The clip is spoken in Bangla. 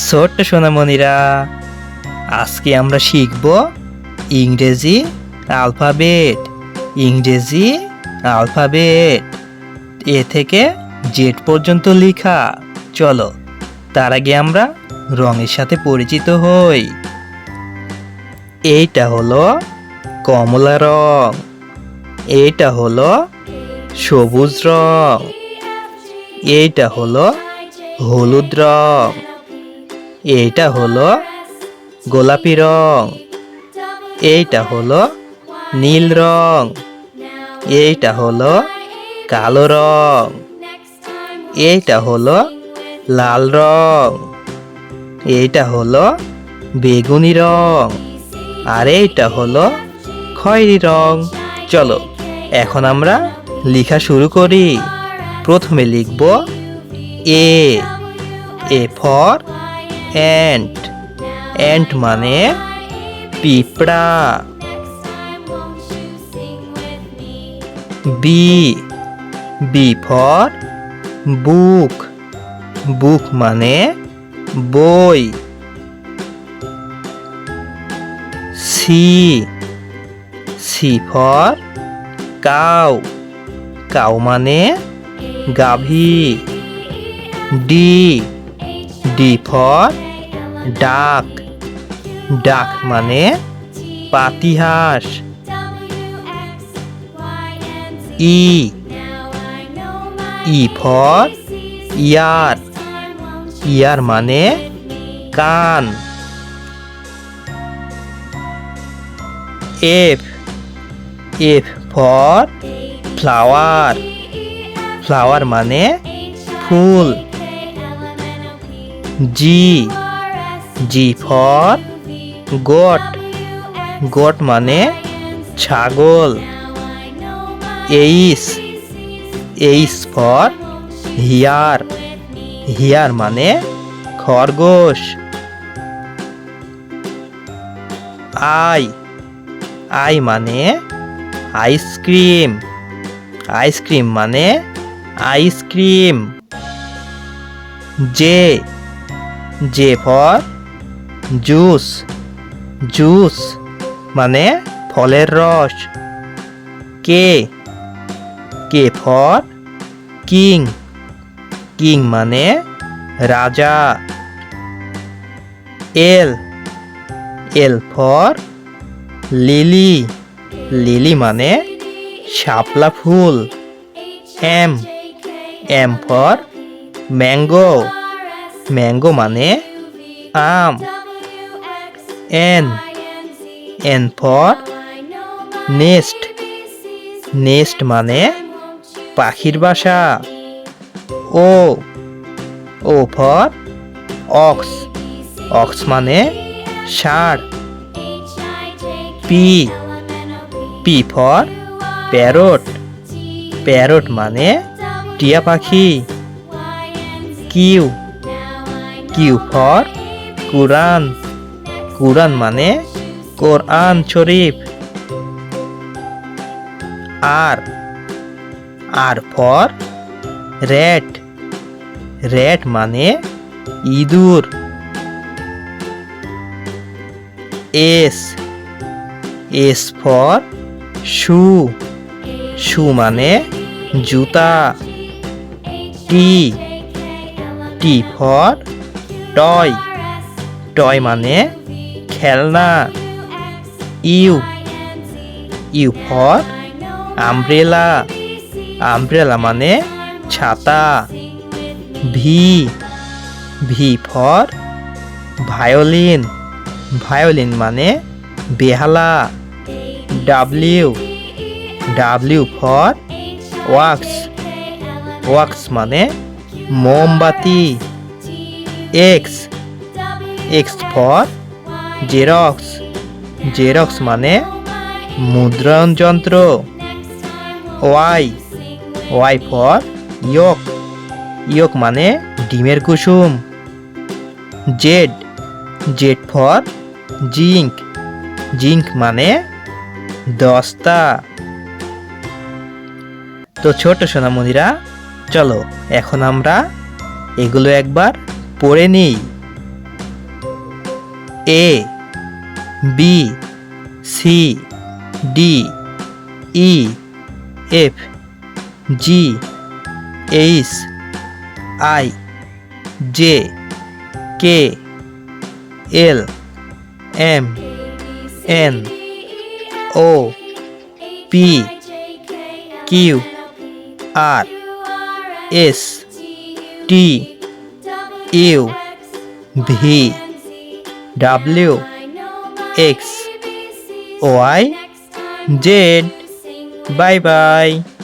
ছোট্ট সোনামণিরা, আজকে আমরা শিখব ইংরেজি অ্যালফাবেট। ইংরেজি অ্যালফাবেট এ থেকে জেড পর্যন্ত লেখা। চলো, তার আগে আমরা রঙের সাথে পরিচিত হই। এইটা হলো কমলা রং, এইটা হলো সবুজ রং, এইটা হলো হলুদ রং, এইটা হলো গোলাপি রং, এইটা হলো নীল রং, এইটা হলো কালো রং, এইটা হলো লাল রং, এইটা হলো বেগুনি রং, আর এইটা হলো খয়েরি রং। চলো, এখন আমরা লেখা শুরু করি। প্রথমে লিখব A. A for ant. Ant মানে পিঁপড়া। B. B for book. Book মানে বই। C. C for cow. Cow মানে গাভী। ডি। ডি ফর ডাক। ডাক মানে পাতিহাঁস। ই। E for year. ইয়ার মানে কান। F. F for flower. Flower মানে ফুল। G. G for goat. Goat মানে ছাগল। H. H for hare. Hare মানে খরগোশ। আই। আই মানে আইসক্রিম। আইসক্রিম মানে ice cream. J. J for juice. Juice মানে ফলের রস। K. K for king. King মানে রাজা। L. L for lily. Lily মানে শাপলা ফুল। M. M for mango. Mango মানে আম। N. N for nest. Nest মানে পাখির বাসা। ও। O for ox. অক্স মানে ষাঁড়। P. P for parrot. Parrot মানে টিয়া পাখি। কিউ। Q for Quran. কুরআন মানে কোরআন শরীফ। R. R for rat. Rat মানে ইঁদুর। S. S for shoe. Shoe মানে জুতা। T. T for toy. Toy মানে খেলনা। U. U for umbrella. Umbrella মানে ছাতা। V. V for violin. Violin মানে বেহালা। W. W for wax. Wax মানে মোমবাতি। X. X for xerox. Xerox মানে মুদ্রণ যন্ত্র। Y. Y for yolk. Yolk মানে ডিমের কুসুম। Z. Z for zinc. Zinc মানে দস্তা। তো ছোট সোনামণিরা, চলো এখন আমরা এগুলো একবার পড়ে নিই। A B C D E F G H I J K L M N O P Q R S T U V W X Y Z. Bye bye.